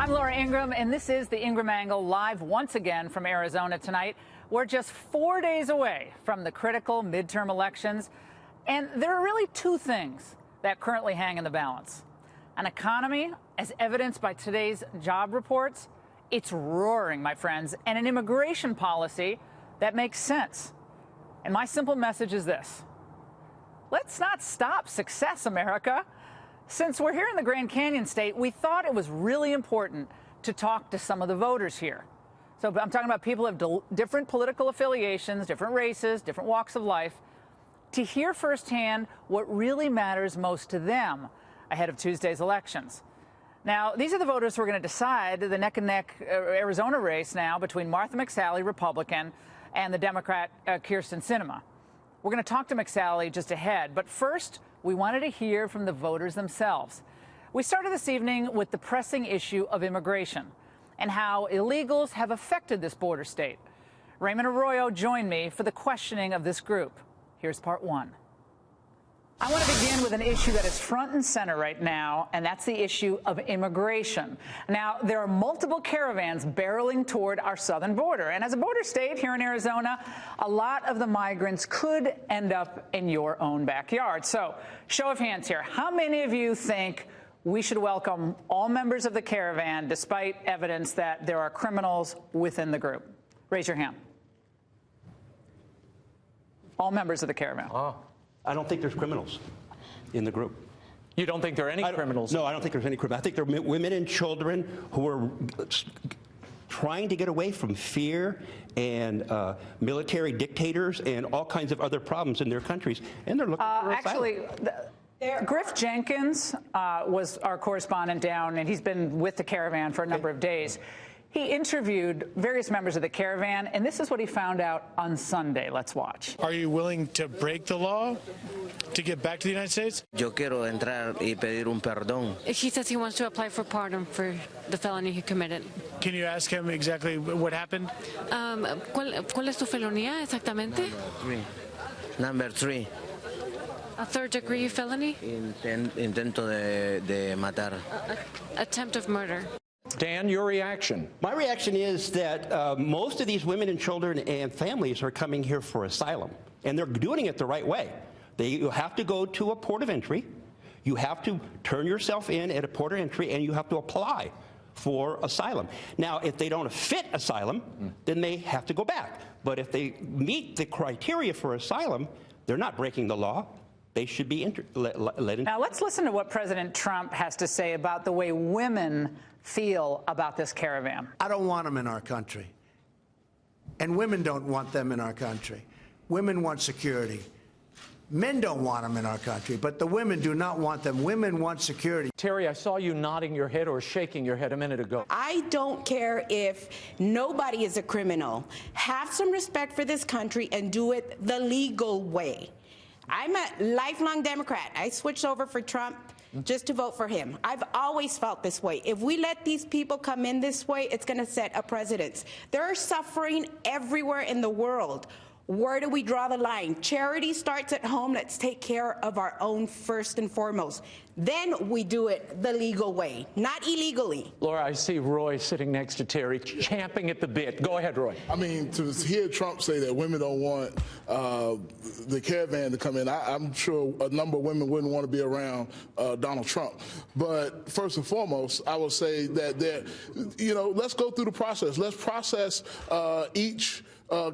I'm Laura Ingraham, and this is the Ingraham Angle live once again from Arizona tonight. We're just 4 days away from the critical midterm elections, and there are really two things that currently hang in the balance. An economy, as evidenced by today's job reports, it's roaring, my friends, and an immigration policy that makes sense. And my simple message is this: let's not stop success, America. Since we're here in the Grand Canyon state, we thought it was really important to talk to some of the voters here. So I'm talking about people who have different political affiliations, different races, different walks of life, to hear firsthand what really matters most to them ahead of Tuesday's elections. Now, these are the voters who are going to decide the neck-and-neck Arizona race now between Martha McSally, Republican, and the Democrat Kyrsten Sinema. We're going to talk to McSally just ahead, but first, we wanted to hear from the voters themselves. We started this evening with the pressing issue of immigration and how illegals have affected this border state. Raymond Arroyo joined me for the questioning of this group. Here's part one. I want to begin with an issue that is front and center right now, and that's the issue of immigration. Now, there are multiple caravans barreling toward our southern border, and as a border state here in Arizona, a lot of the migrants could end up in your own backyard. So, show of hands here. How many of you think we should welcome all members of the caravan despite evidence that there are criminals within the group? Raise your hand. All members of the caravan. Oh. I don't think there's criminals in the group. You don't think there are any criminals? No, I don't think there's any criminals. I think there are women and children who are trying to get away from fear and military dictators and all kinds of other problems in their countries, and they're looking for asylum. Griff Jenkins was our correspondent down, and he's been with the caravan for a number of days. He interviewed various members of the caravan, and this is what he found out on Sunday. Let's watch. Are you willing to break the law to get back to the United States? Yo quiero entrar y pedir un perdón. He says he wants to apply for pardon for the felony he committed. Can you ask him exactly what happened? ¿Cuál es tu felonía exactamente? Number 3. A third-degree felony? Intento de matar. Attempt of murder. Dan, your reaction? My reaction is that most of these women and children and families are coming here for asylum, and they're doing it the right way. You have to go to a port of entry. You have to turn yourself in at a port of entry, and you have to apply for asylum. Now, if they don't fit asylum, then they have to go back. But if they meet the criteria for asylum, they're not breaking the law. They should be let in. Now, let's listen to what President Trump has to say about the way women feel about this caravan. I don't want them in our country. And women don't want them in our country. Women want security. Men don't want them in our country, but the women do not want them. Women want security. Terry, I saw you nodding your head or shaking your head a minute ago. I don't care if nobody is a criminal. Have some respect for this country and do it the legal way. I'm a lifelong Democrat. I switched over for Trump just to vote for him. I've always felt this way. If we let these people come in this way, it's going to set a precedent. There is suffering everywhere in the world. Where do we draw the line? Charity starts at home. Let's take care of our own first and foremost. Then we do it the legal way, not illegally. Laura, I see Roy sitting next to Terry, champing at the bit. Go ahead, Roy. I mean, to hear Trump say that women don't want the caravan to come in, I'm sure a number of women wouldn't want to be around Donald Trump. But first and foremost, I would say that let's go through the process. Let's process each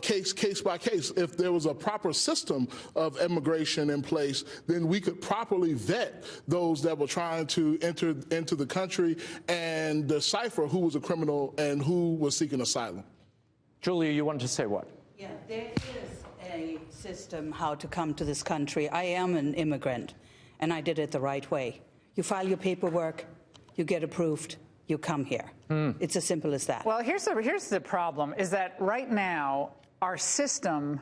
case by case. If there was a proper system of immigration in place, then we could properly vet those that were trying to enter into the country and decipher who was a criminal and who was seeking asylum. Julia, you wanted to say what? Yeah, there is a system how to come to this country. I am an immigrant, and I did it the right way. You file your paperwork, you get approved, you come here. It's as simple as that. Well, here's the problem, is that right now our system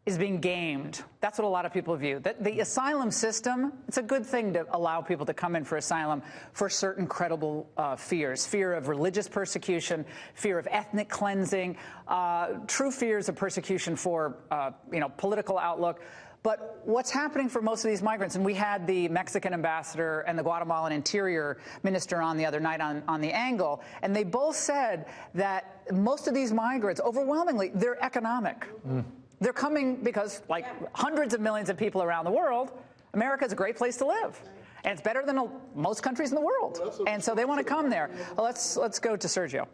is being gamed. That's what a lot of people view. The asylum system, it's a good thing to allow people to come in for asylum for certain credible fears. Fear of religious persecution, fear of ethnic cleansing, true fears of persecution for, political outlook. But what's happening for most of these migrants, and we had the Mexican ambassador and the Guatemalan interior minister on the other night on the angle, and they both said that most of these migrants, overwhelmingly, they're economic. They're coming because, like hundreds of millions of people around the world, America is a great place to live. And it's better than most countries in the world. And so they want to come there. Well, let's go to Sergio.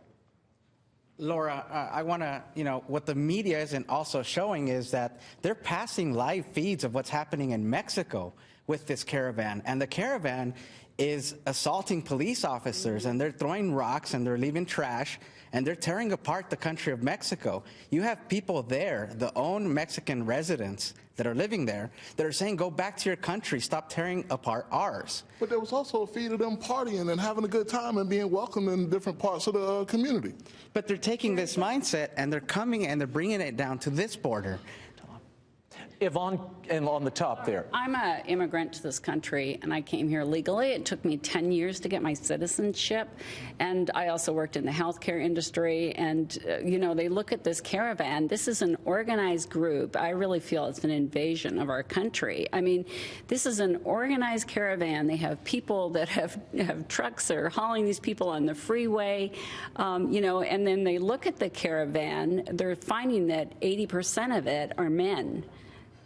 Laura, I want to, what the media isn't also showing is that they're passing live feeds of what's happening in Mexico with this caravan. And the caravan is assaulting police officers, and they're throwing rocks, and they're leaving trash, and they're tearing apart the country of Mexico. You have people there, the own Mexican residents that are living there, that are saying, go back to your country, stop tearing apart ours. But there was also a feed of them partying and having a good time and being welcomed in different parts of the community. But they're taking this mindset and they're coming and they're bringing it down to this border. Yvonne, and on the top there. I'm an immigrant to this country, and I came here legally. It took me 10 years to get my citizenship, and I also worked in the healthcare industry. And, they look at this caravan. This is an organized group. I really feel it's an invasion of our country. I mean, this is an organized caravan. They have people that have trucks that are hauling these people on the freeway, and then they look at the caravan. They're finding that 80% of it are men,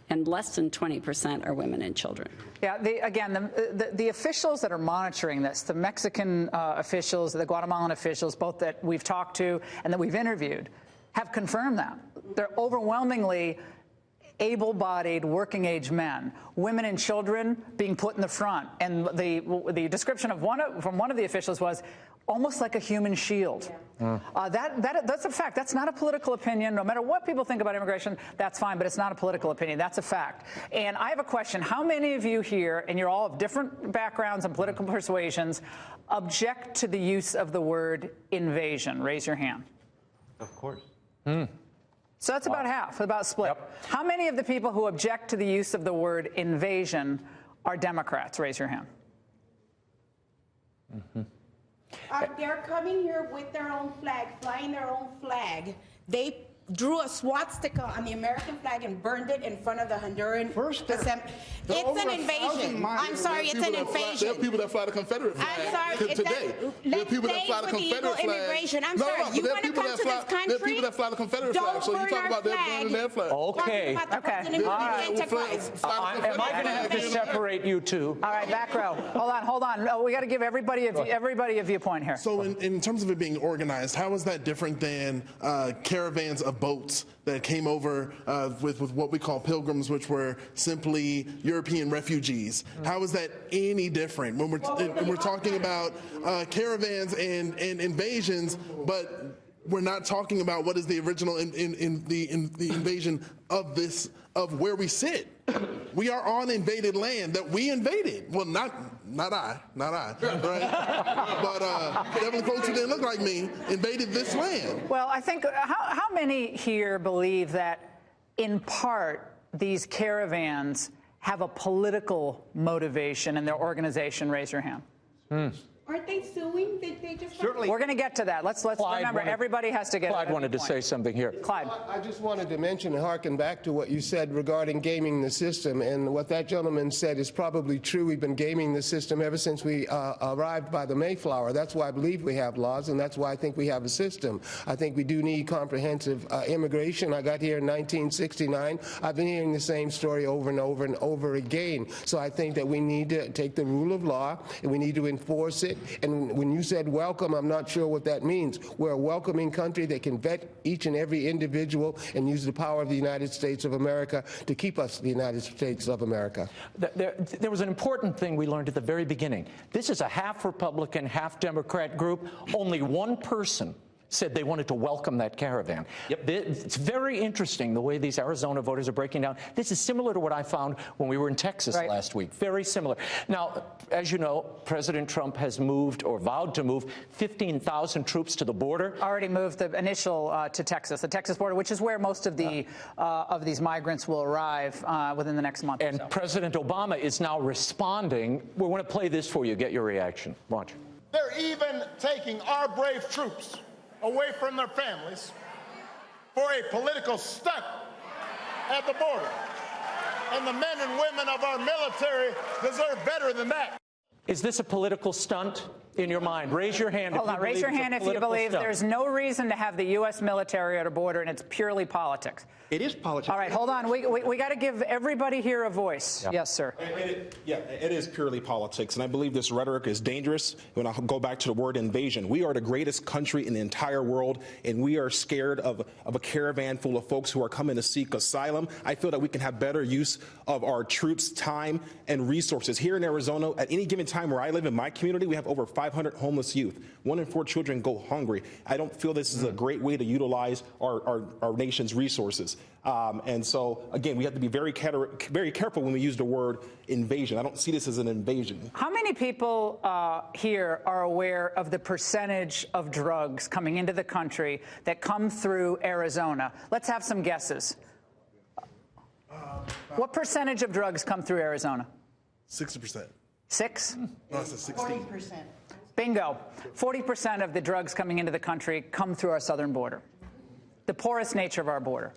and less than 20% are women and children. Yeah, the officials that are monitoring this, the Mexican officials, the Guatemalan officials, both that we've talked to and that we've interviewed, have confirmed that. They're overwhelmingly able-bodied, working-age men, women and children being put in the front. And the description from one of the officials was almost like a human shield. That's a fact. That's not a political opinion. No matter what people think about immigration, that's fine, but it's not a political opinion. That's a fact. And I have a question. How many of you here, and you're all of different backgrounds and political persuasions, object to the use of the word invasion? Raise your hand. Of course. So that's about half, about split. Yep. How many of the people who object to the use of the word invasion are Democrats? Raise your hand. They're coming here with their own flag, flying their own flag. They drew a swastika on the American flag and burned it in front of the Honduran Assembly. It's an invasion. I'm sorry, it's an invasion. There are people that fly the Confederate flag today. There are people that fly the Confederate flag. I'm sorry, you want to come to this country? There are people that fly the Confederate flag, so you talk about them burning their flag. Okay. All right. Am I going to have to separate you two? All right, back row. Hold on. Oh, we got to give everybody a viewpoint here. So in terms of it being organized, how is that different than caravans of boats that came over with what we call pilgrims, which were simply European refugees? How is that any different when we're talking about caravans and invasions, but we're not talking about what is the original in the invasion of where we sit? We are on invaded land that we invaded. Well, not I, right? But the folks who didn't look like me invaded this land. Well, I think how many here believe that, in part, these caravans have a political motivation in their organization? Raise your hand. Aren't they suing? They just certainly. We're going to get to that. Let's remember, everybody has to get. Clyde wanted to say something here. Clyde, I just wanted to mention and harken back to what you said regarding gaming the system, and what that gentleman said is probably true. We've been gaming the system ever since we arrived by the Mayflower. That's why I believe we have laws, and that's why I think we have a system. I think we do need comprehensive immigration. I got here in 1969. I've been hearing the same story over and over and over again. So I think that we need to take the rule of law and we need to enforce it. And when you said welcome, I'm not sure what that means. We're a welcoming country that can vet each and every individual and use the power of the United States of America to keep us the United States of America. There was an important thing we learned at the very beginning. This is a half Republican, half Democrat group. Only one person said they wanted to welcome that caravan. Yep. It's very interesting the way these Arizona voters are breaking down. This is similar to what I found when we were in Texas last week. Very similar. Now, as you know, President Trump has moved or vowed to move 15,000 troops to the border. Already moved the initial to Texas, the Texas border, which is where most of the of these migrants will arrive within the next month. And or so. President Obama is now responding. We want to play this for you. Get your reaction. Watch. They're even taking our brave troops away from their families for a political stunt at the border. and the men and women of our military deserve better than that. Is this a political stunt in your mind? Raise your hand. Hold on. Raise your hand if you believe there's no reason to have the U.S. military at a border and it's purely politics. It is politics. All right, hold on. We got to give everybody here a voice. Yes, sir. Yeah, it is purely politics, and I believe this rhetoric is dangerous. When I go back to the word invasion, we are the greatest country in the entire world, and we are scared of a caravan full of folks who are coming to seek asylum. I feel that we can have better use of our troops' time and resources. Here in Arizona, at any given time where I live in my community, we have over 500 homeless youth. 1 in 4 children go hungry. I don't feel this is a great way to utilize our nation's resources. And so, again, we have to be very careful when we use the word invasion. I don't see this as an invasion. How many people here are aware of the percentage of drugs coming into the country that come through Arizona? Let's have some guesses. What percentage of drugs come through Arizona? 60%. 6? No, it's 16. 40%. Bingo. 40% of the drugs coming into the country come through our southern border. The porous nature of our border.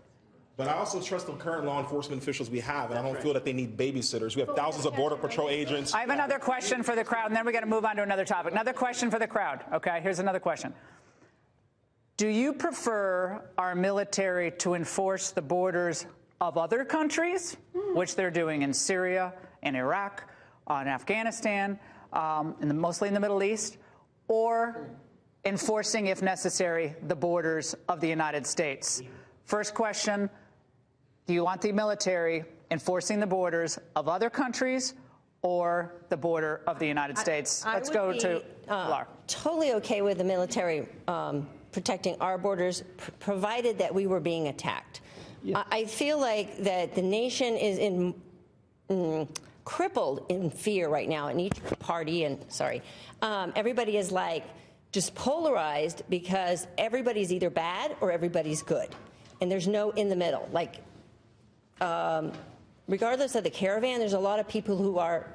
But I also trust the current law enforcement officials we have, and I don't feel that they need babysitters. We have thousands of Border Patrol agents. I have another question for the crowd, and then we got to move on to another topic. Another question for the crowd. Okay, here's another question. Do you prefer our military to enforce the borders of other countries, which they're doing in Syria and Iraq, in Afghanistan, mostly in the Middle East, or enforcing, if necessary, the borders of the United States? First question, do you want the military enforcing the borders of other countries or the border of the United States? Let's go to Laura. Totally okay with the military protecting our borders, provided that we were being attacked. Yeah. I feel like that the nation is crippled in fear right now in each party, and everybody is like just polarized because everybody's either bad or everybody's good. And there's no in the middle. Like, regardless of the caravan, there's a lot of people who are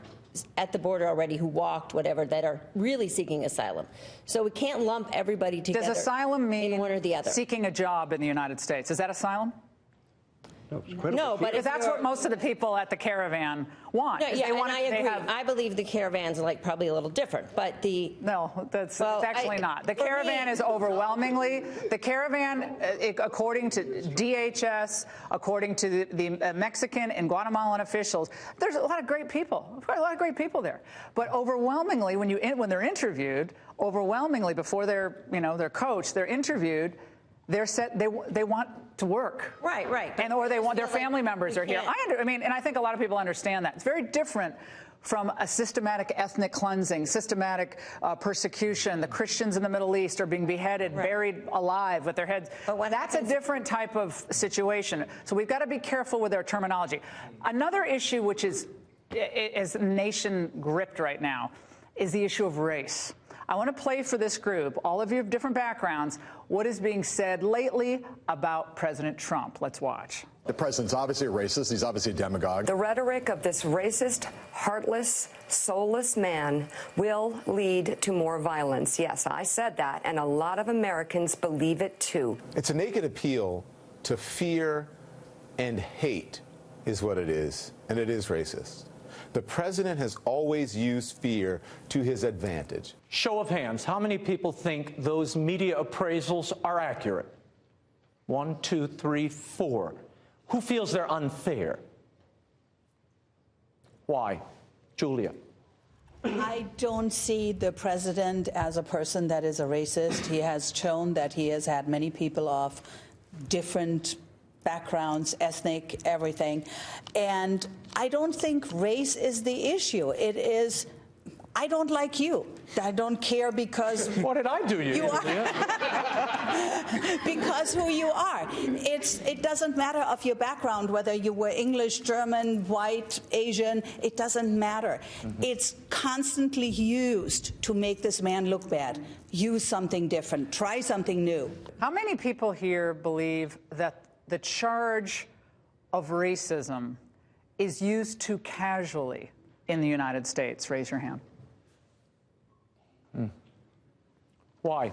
at the border already who walked, whatever, that are really seeking asylum. So we can't lump everybody together. Does asylum mean in one or the other? Seeking a job in the United States? Is that asylum? No, but because that's what most of the people at the caravan want. No, yeah, they want and I agree. I believe the caravans are like probably a little different, but it's actually not. The caravan is overwhelmingly the caravan, according to DHS, according to the Mexican and Guatemalan officials. There's a lot of great people. We've got a lot of great people there, but overwhelmingly, when they're interviewed, overwhelmingly before they're coached, they're interviewed. They're set. They want to work. Right. Or they want their family members are here. And I think a lot of people understand that. It's very different from a systematic ethnic cleansing, systematic persecution. The Christians in the Middle East are being beheaded, buried alive with their heads. That's a different type of situation. So we've got to be careful with our terminology. Another issue which is nation gripped right now is the issue of race. I want to play for this group, all of you have different backgrounds, what is being said lately about President Trump. Let's watch. The president's obviously a racist. He's obviously a demagogue. The rhetoric of this racist, heartless, soulless man will lead to more violence. Yes, I said that, and a lot of Americans believe it, too. It's a naked appeal to fear and hate is what it is, and it is racist. The president has always used fear to his advantage. Show of hands, how many people think those media appraisals are accurate? 1, 2, 3, 4. Who feels they're unfair? Why? Julia. I don't see the president as a person that is a racist. He has shown that he has had many people of different backgrounds, ethnic, everything. And I don't think race is the issue. It is, I don't like you. I don't care because... What did I do to you? You are. Because who you are. It doesn't matter of your background, whether you were English, German, white, Asian, it doesn't matter. It's constantly used to make this man look bad. Use something different. Try something new. How many people here believe that the charge of racism is used too casually in the United States? Raise your hand. Why?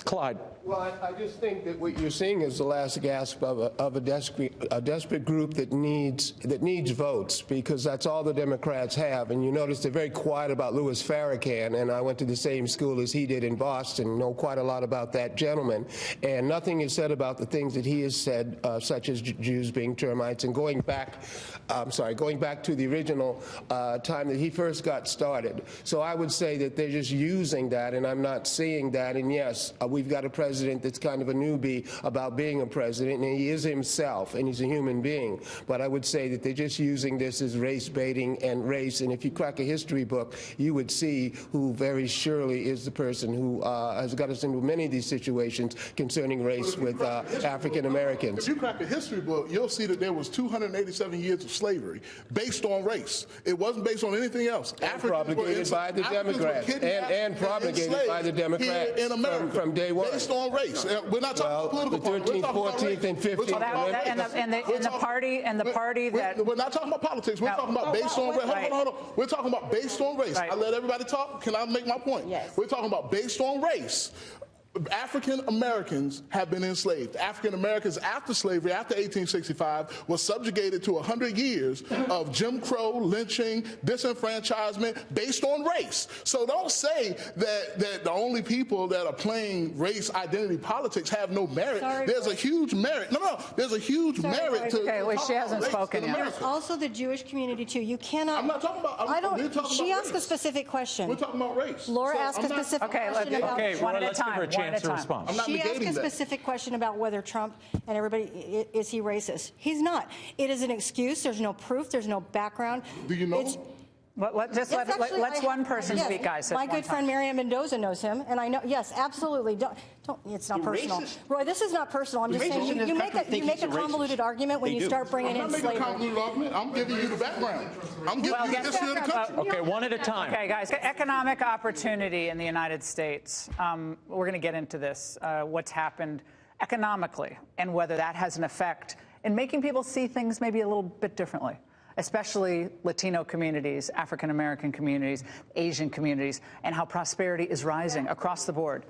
Clyde. Well, I just think that what you're seeing is the last gasp of a desperate group that needs votes, because that's all the Democrats have. And you notice they're very quiet about Louis Farrakhan, and I went to the same school as he did in Boston, know quite a lot about that gentleman. And nothing is said about the things that he has said, such as Jews being termites, and going back to the original time that he first got started. So I would say that they're just using that, and I'm not seeing that. And yes, we've got a president that's kind of a newbie about being a president, and he is himself, and he's a human being. But I would say that they're just using this as race baiting and race. And if you crack a history book, you would see who very surely is the person who has got us into many of these situations concerning race with African Americans. If you crack a history book, you'll see that there was 287 years of slavery based on race. It wasn't based on anything else. Propagated by the Democrats, and propagated by the Democrats in America from day one. Based on race. We're not talking about political the 13th, 14th, and 15th. And the party that we're not talking about politics. We're talking about based on race. Hold on. We're talking about based on race. Right. I let everybody talk. Can I make my point? Yes. We're talking about based on race. African Americans have been enslaved. African Americans after slavery, after 1865, was subjugated to 100 years of Jim Crow, lynching, disenfranchisement based on race. So don't say that the only people that are playing race identity politics have no merit. There's a huge merit. No, there's a huge merit to. Okay, well, she hasn't spoken yet. There's also the Jewish community too. You cannot. I'm not talking about. She asked a specific question. We're talking about race. Laura asked a specific question about. Okay, one at a time. Chance to respond. She asked a specific question about whether Trump and everybody, is he racist? He's not. It is an excuse. There's no proof. There's no background. Do you know? Let's one person speak, guys. My good friend Marianne Mendoza knows him, and I know. Yes, absolutely. Don't. It's not personal, racist? Roy. This is not personal. I'm just saying you make a convoluted argument when you start bringing in slavery. I'm not making a convoluted argument. I'm giving you the background. I'm giving you the history of the country. Okay, one at a time. Okay, guys. Economic opportunity in the United States. We're going to get into this. What's happened economically, and whether that has an effect in making people see things maybe a little bit differently, especially Latino communities, African American communities, Asian communities, and how prosperity is rising across the board.